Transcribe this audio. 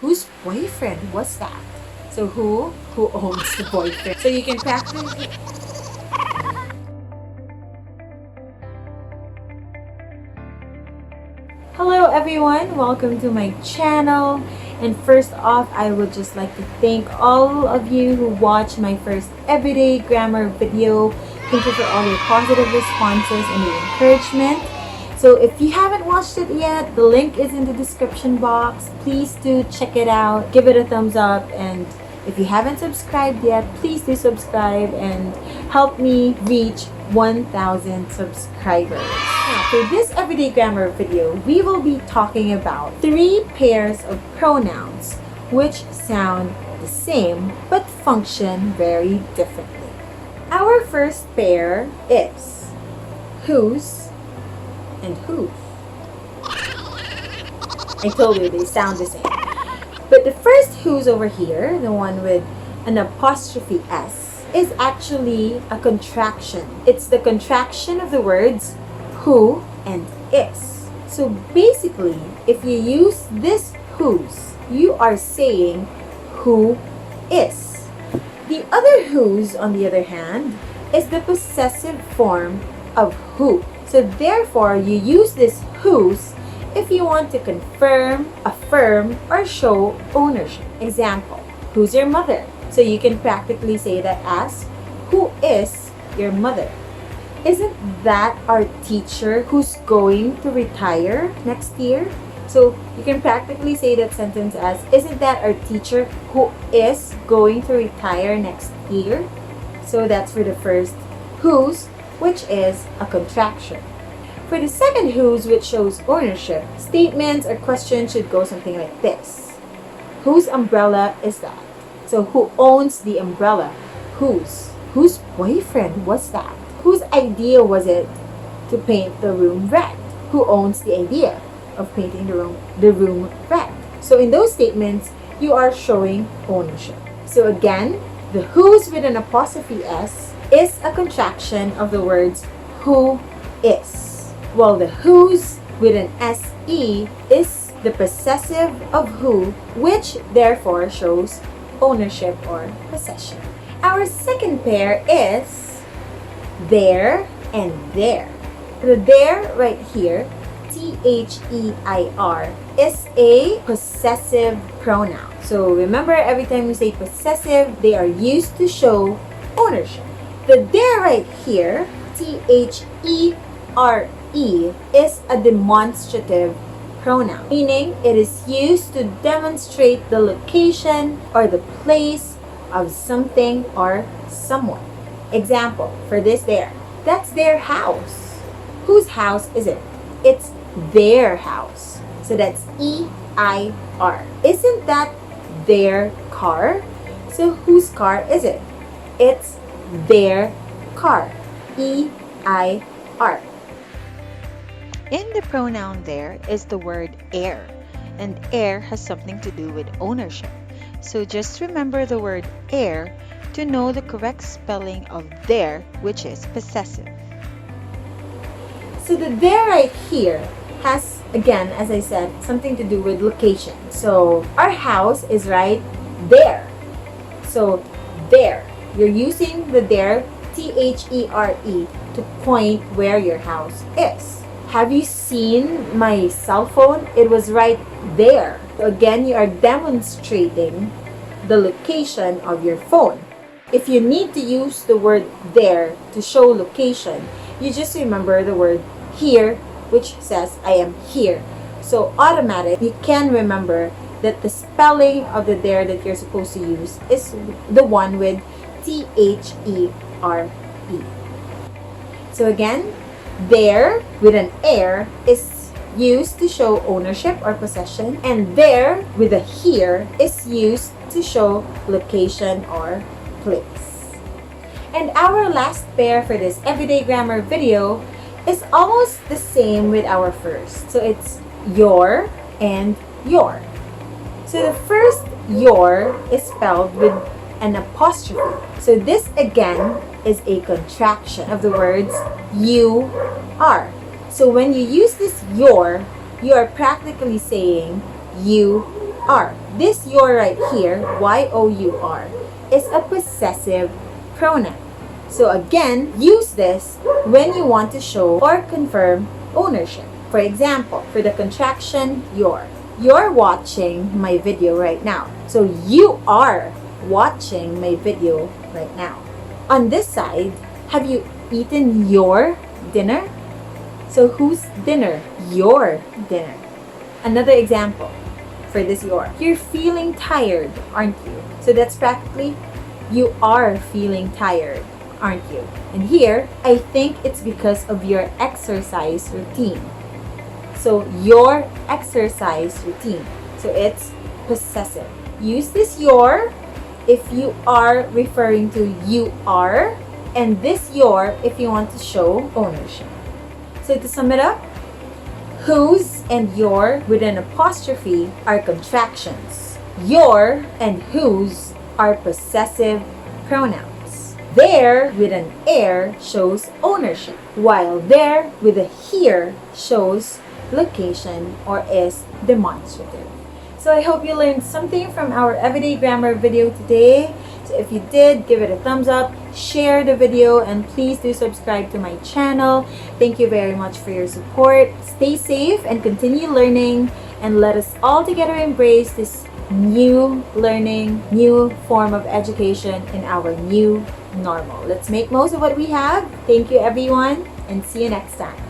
Whose boyfriend was that? So who owns the boyfriend? So you can practice. Hello everyone, welcome to my channel. And first off, I would just like to thank all of you who watched my first everyday grammar video. Thank you for all your positive responses and your encouragement. So if you haven't watched it yet, the link is in the description box. Please do check it out, give it a thumbs up, and if you haven't subscribed yet, please do subscribe and help me reach 1,000 subscribers. Now, for this everyday grammar video, we will be talking about 3 pairs of pronouns which sound the same but function very differently. Our first pair is whose and whose. I told you they sound the same. But the first whose over here, the one with an apostrophe S, is actually a contraction. It's the contraction of the words who and is. So basically, if you use this whose, you are saying who is. The other whose, on the other hand, is the possessive form of who. So therefore, you use this whose if you want to confirm, affirm, or show ownership. Example, who's your mother? So you can practically say that as, who is your mother? Isn't that our teacher who's going to retire next year? So you can practically say that sentence as, isn't that our teacher who is going to retire next year? So that's for the first whose, which is a contraction. For the second whose, which shows ownership, statements or questions should go something like this. Whose umbrella is that? So who owns the umbrella? Whose? Whose boyfriend was that? Whose idea was it to paint the room red? Who owns the idea of painting the room red? So in those statements, you are showing ownership. So again, the whose with an apostrophe S is a contraction of the words who is, while the whose with an SE is the possessive of who, which therefore shows ownership or possession. Our second pair is there and there. The there right here, THEIR, is a possessive pronoun. So remember, every time we say possessive, they are used to show ownership. The there right here, THERE, is a demonstrative pronoun, meaning it is used to demonstrate the location or the place of something or someone. Example, for this there, that's their house. Whose house is it? It's their house. So that's EIR. Isn't that their car? So whose car is it? It's their car. EIR. In the pronoun there is the word heir, and heir has something to do with ownership. So just remember the word heir to know the correct spelling of there, which is possessive. So the there right here has, again, as I said, something to do with location. So our house is right there. So there, you're using the there, THERE, to point where your house is. Have you seen my cell phone? It was right there. So again, you are demonstrating the location of your phone. If you need to use the word there to show location, you just remember the word here, which says I am here. So automatic, you can remember that the spelling of the there that you're supposed to use is the one with THERE. So again, there with an air is used to show ownership or possession, and there with a here is used to show location or place. And our last pair for this everyday grammar video is almost the same with our first. So it's your and your. So the first your is spelled with an apostrophe. So this again is a contraction of the words you are. So when you use this your, you are practically saying you are. This your right here, Y-O-U-R, is a possessive pronoun. So again, use this when you want to show or confirm ownership. For example, for the contraction your. You're watching my video right now. So you are watching my video right now. On this side, have you eaten your dinner? So whose dinner? Your dinner. Another example for this your. You're feeling tired, aren't you? So that's practically you are feeling tired, aren't you? And here, I think it's because of your exercise routine. So your exercise routine. So it's possessive. Use this your if you are referring to you are, and this your if you want to show ownership. So to sum it up, whose and your with an apostrophe are contractions. Your and whose are possessive pronouns. There with an air shows ownership, while there with a here shows location or is demonstrative. So I hope you learned something from our everyday grammar video today. So if you did, give it a thumbs up, share the video, and please do subscribe to my channel. Thank you very much for your support. Stay safe and continue learning, and let us all together embrace this new learning, new form of education in our new normal. Let's make most of what we have. Thank you everyone, and see you next time.